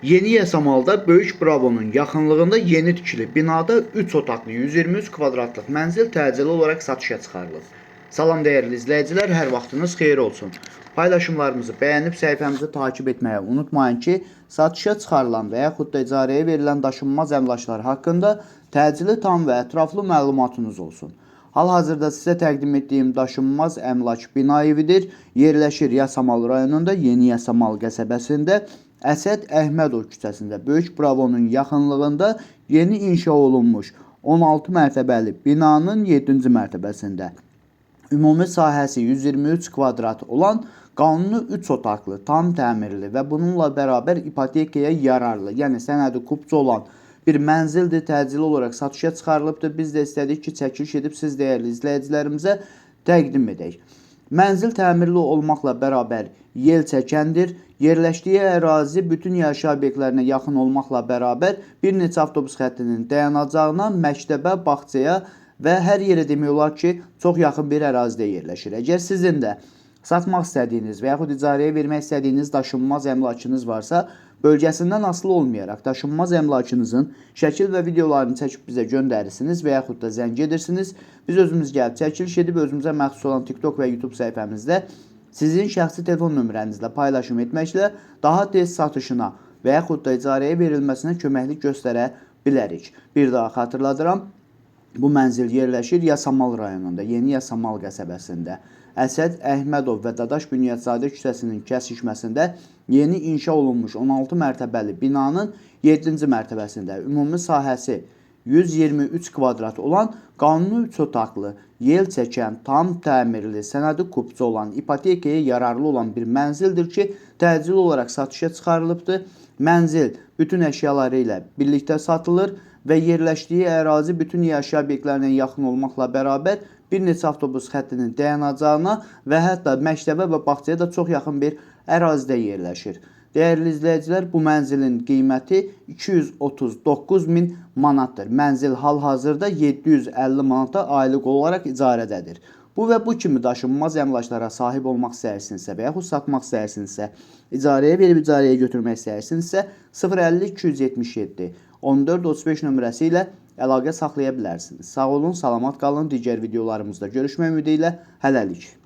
Yeni Yasamalda Böyük Bravo'nun yaxınlığında yeni tikili binada 3 otaqlı 123 kvadratlıq mənzil təcili olaraq satışa çıxarılıb. Salam dəyərli izləyicilər, hər vaxtınız xeyir olsun. Paylaşımlarımızı bəyənib səhifəmizi takib etməyi unutmayın ki, satışa çıxarılan və yaxud da icarəyə verilən daşınmaz əmlaklar haqqında təcili tam və ətraflı məlumatınız olsun. Hal-hazırda sizə təqdim etdiyim daşınmaz əmlak bina evidir. Yerləşir Yasamal rayonunda Yeni Yasamal qəsəbəsində Əsəd Əhmədov küçəsində Böyük Bravonun yaxınlığında yeni inşa olunmuş 16 mərtəbəli binanın 7-ci mərtəbəsində ümumi sahəsi 123 kvadrat olan qanuni 3 otaqlı, tam təmirli və bununla bərabər ipotekaya yararlı, yəni sənədi kupçu olan bir mənzildir, təcili olaraq satışa çıxarılıbdır. Biz də istədik ki, çəkiliş edib siz dəyərli izləyicilərimizə təqdim edək. Mənzil təmirli olmaqla bərabər yel çəkəndir. Yerləşdiyi ərazi bütün yaşayış obyektlərinə yaxın olmaqla bərabər bir neçə avtobus xəttinin dayanacağına, məktəbə, bağçaya və hər yerə demək olar ki, çox yaxın bir ərazidə yerləşir. Əgər sizin də satmaq istədiyiniz və yaxud icarəyə vermək istədiyiniz daşınmaz əmlakınız varsa, bölgəsindən asılı olmayaraq daşınmaz əmlakınızın şəkil və videolarını çəkib bizə göndərirsiniz və yaxud da zəng edirsiniz. Biz özümüz gəlib çəkiliş edib özümüzə məxsus olan TikTok və YouTube səhifəmizdə sizin şəxsi telefon nömrənizlə paylaşım etməklə daha tez satışına və yaxud da icarəyə verilməsinə köməklik göstərə bilərik. Bir daha xatırladıram, bu mənzil yerləşir Yasamal rayonunda, Yeni Yasamal qəsəbəsində. Əsəd Əhmədov və Dadaş Bünyadzadə küçəsinin kəsişməsində yeni inşa olunmuş 16 mərtəbəli binanın 7-ci mərtəbəsində ümumi sahəsi 123 kvadrat olan qanuni 3 otaqlı, yel çəkən, tam təmirli, sənədi kupçu olan, ipotekaya yararlı olan bir mənzildir ki, təcili olaraq satışa çıxarılıbdır. Mənzil bütün əşyaları ilə birlikdə satılır və yerləşdiyi ərazi bütün yaşayış obyektlərinə yaxın olmaqla bərabər bir neçə avtobus xəttinin dayanacağına və hətta məktəbə və bağçaya da çox yaxın bir ərazidə yerləşir. Dəyərli izləyicilər, bu mənzilin qiyməti 239.000 manatdır. Mənzil hal-hazırda 750 manata aylıq olaraq icarədədir. Bu və bu kimi daşınmaz əmlaklara sahib olmaq istəyirsinizsə və yaxud satmaq istəyirsinizsə, icarəyə verib icarəyə götürmək istəyirsinizsə 050 277 14 35 nömrəsi ilə əlaqə saxlaya bilərsiniz. Sağ olun, salamat qalın. Digər videolarımızda görüşmək ümidi ilə hələlik.